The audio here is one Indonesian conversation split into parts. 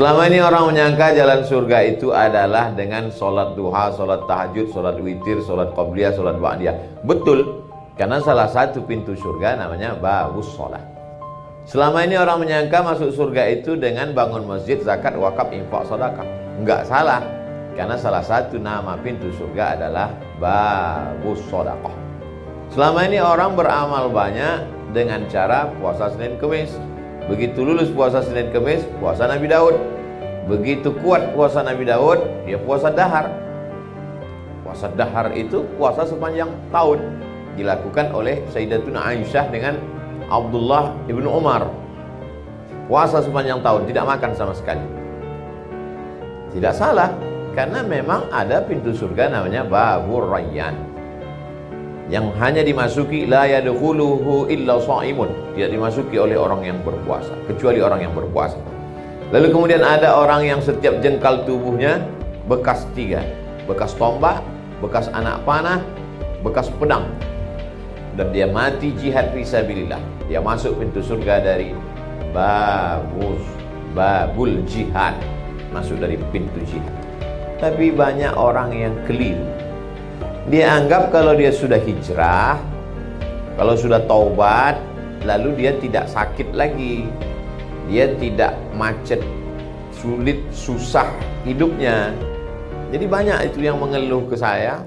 Selama ini orang menyangka jalan surga itu adalah dengan sholat duha, sholat tahajud, sholat witir, sholat qabliyah, sholat ba'diyah. Betul, karena salah satu pintu surga namanya babus sholat. Selama ini orang menyangka masuk surga itu dengan bangun masjid, zakat, wakaf, infak, sedekah. Enggak salah, karena salah satu nama pintu surga adalah babus sedekah. Selama ini orang beramal banyak dengan cara puasa Senin Kemis. Begitu lulus puasa Senin Kemis, puasa Nabi Daud. Begitu kuat puasa Nabi Daud, dia puasa dahar. Puasa dahar itu puasa sepanjang tahun, dilakukan oleh Sayyidatuna Aisyah dengan Abdullah ibnu Umar. Puasa sepanjang tahun, tidak makan sama sekali. Tidak salah, karena memang ada pintu surga namanya Babur Rayyan, yang hanya dimasuki la yadkhuluhu illa shaimun, tidak dimasuki oleh orang yang berpuasa, kecuali orang yang berpuasa. Lalu kemudian ada orang yang setiap jengkal tubuhnya bekas 3, bekas tombak, bekas anak panah, bekas pedang, dan dia mati jihad fisabilillah. Dia masuk pintu surga dari babul jihad, masuk dari pintu jihad. Tapi banyak orang yang keliru. Dia anggap kalau dia sudah hijrah, kalau sudah taubat, lalu dia tidak sakit lagi, dia tidak macet, sulit, susah hidupnya. Jadi banyak itu yang mengeluh ke saya,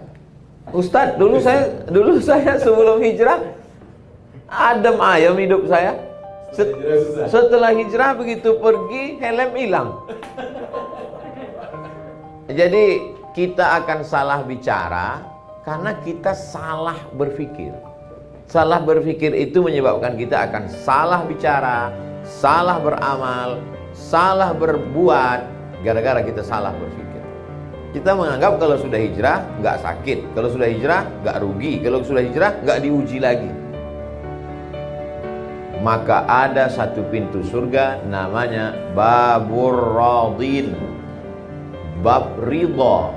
Ustadz, dulu saya sebelum hijrah adem ayem hidup saya. Setelah hijrah begitu pergi, helm hilang. Jadi kita akan salah bicara karena kita salah berpikir. Salah berpikir itu menyebabkan kita akan salah bicara, salah beramal, salah berbuat, gara-gara kita salah berpikir. Kita menganggap kalau sudah hijrah nggak sakit, kalau sudah hijrah nggak rugi, kalau sudah hijrah nggak diuji lagi. Maka ada satu pintu surga namanya Babur Radin, bab ridha.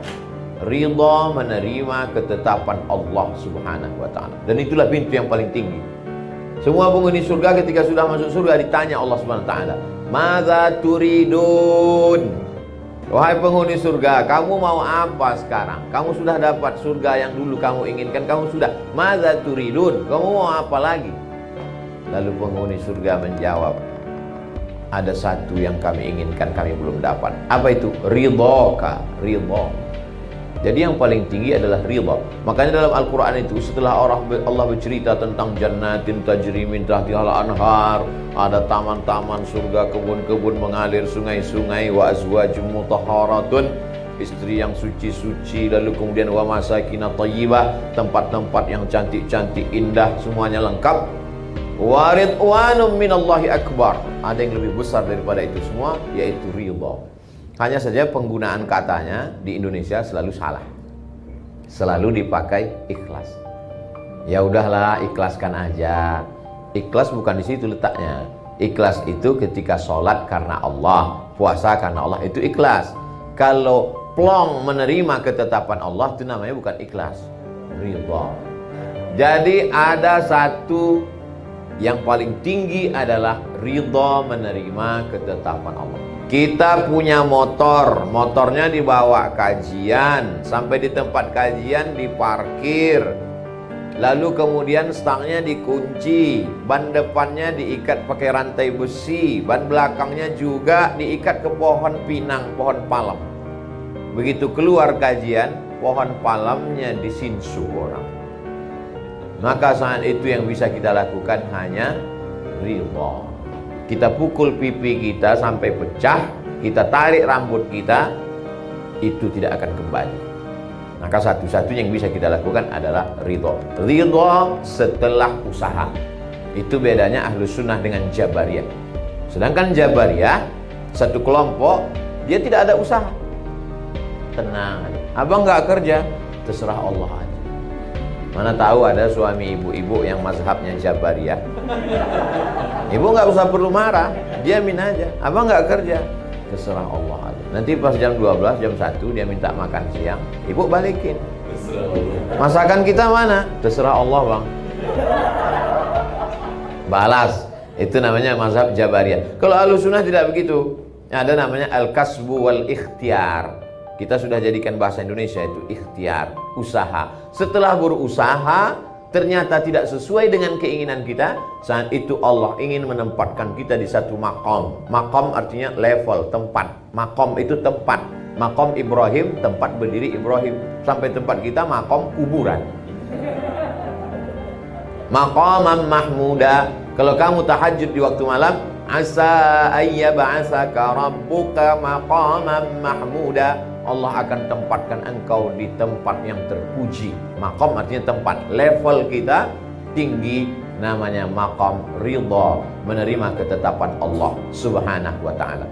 Ridha menerima ketetapan Allah Subhanahu wa ta'ala. Dan itulah pintu yang paling tinggi. Semua penghuni surga ketika sudah masuk surga ditanya Allah Subhanahu wa ta'ala, "Madza turidun?" Wahai penghuni surga, kamu mau apa sekarang? Kamu sudah dapat surga yang dulu kamu inginkan, kamu sudah. Madza turidun? Kamu mau apa lagi? Lalu penghuni surga menjawab, ada satu yang kami inginkan, kami belum dapat. Apa itu? Ridhaka, ridha. Jadi yang paling tinggi adalah ridha. Makanya dalam Al-Quran itu setelah Allah bercerita tentang jannatin tajri min tahtihal anhar, ada taman-taman surga, kebun-kebun mengalir, sungai-sungai, wa azwajum mutahharatun, istri yang suci-suci, lalu kemudian wa masakin thayyibah, tempat-tempat yang cantik-cantik, indah, semuanya lengkap. Wa ridwanum minallahi akbar, ada yang lebih besar daripada itu semua, yaitu ridha. Hanya saja penggunaan katanya di Indonesia selalu salah. Selalu dipakai ikhlas. Ya udahlah, ikhlaskan aja. Ikhlas bukan di situ letaknya. Ikhlas itu ketika sholat karena Allah, puasa karena Allah, itu ikhlas. Kalau plong menerima ketetapan Allah, itu namanya bukan ikhlas, ridha. Jadi ada satu yang paling tinggi adalah ridha menerima ketetapan Allah. Kita punya motor, motornya dibawa kajian, sampai di tempat kajian diparkir, lalu kemudian stangnya dikunci, ban depannya diikat pakai rantai besi, ban belakangnya juga diikat ke pohon pinang, pohon palem. Begitu keluar kajian, pohon palemnya disinsu orang. Maka saat itu yang bisa kita lakukan hanya ridha. Kita pukul pipi kita sampai pecah, kita tarik rambut kita, itu tidak akan kembali. Maka satu-satunya yang bisa kita lakukan adalah ridha. Ridha setelah usaha. Itu bedanya Ahlus Sunnah dengan Jabariyah. Sedangkan Jabariyah, satu kelompok, dia tidak ada usaha. Tenang, abang nggak kerja, terserah Allah aja. Mana tahu ada suami ibu-ibu yang mazhabnya Jabariyah. Ibu nggak usah perlu marah, diamin aja. Abang nggak kerja, terserah Allah aja. Nanti pas jam 12, jam 1 dia minta makan siang, ibu balikin. Masakan kita mana? Terserah Allah bang. Balas. Itu namanya mazhab Jabariyah. Kalau Ahlus Sunnah tidak begitu. Ada namanya al-kasbu wal ikhtiar. Kita sudah jadikan bahasa Indonesia itu ikhtiar, usaha. Setelah berusaha ternyata tidak sesuai dengan keinginan kita, saat itu Allah ingin menempatkan kita di satu makom. Makom artinya level, tempat. Makom itu tempat. Makom Ibrahim, tempat berdiri Ibrahim. Sampai tempat kita makom kuburan. Maqaman mahmuda. Kalau kamu tahajud di waktu malam, asa ayyab'asaka rabbuka maqaman mahmuda. Allah akan tempatkan engkau di tempat yang terpuji. Maqam artinya tempat. Level kita tinggi, namanya maqam ridha, menerima ketetapan Allah Subhanahu wa ta'ala.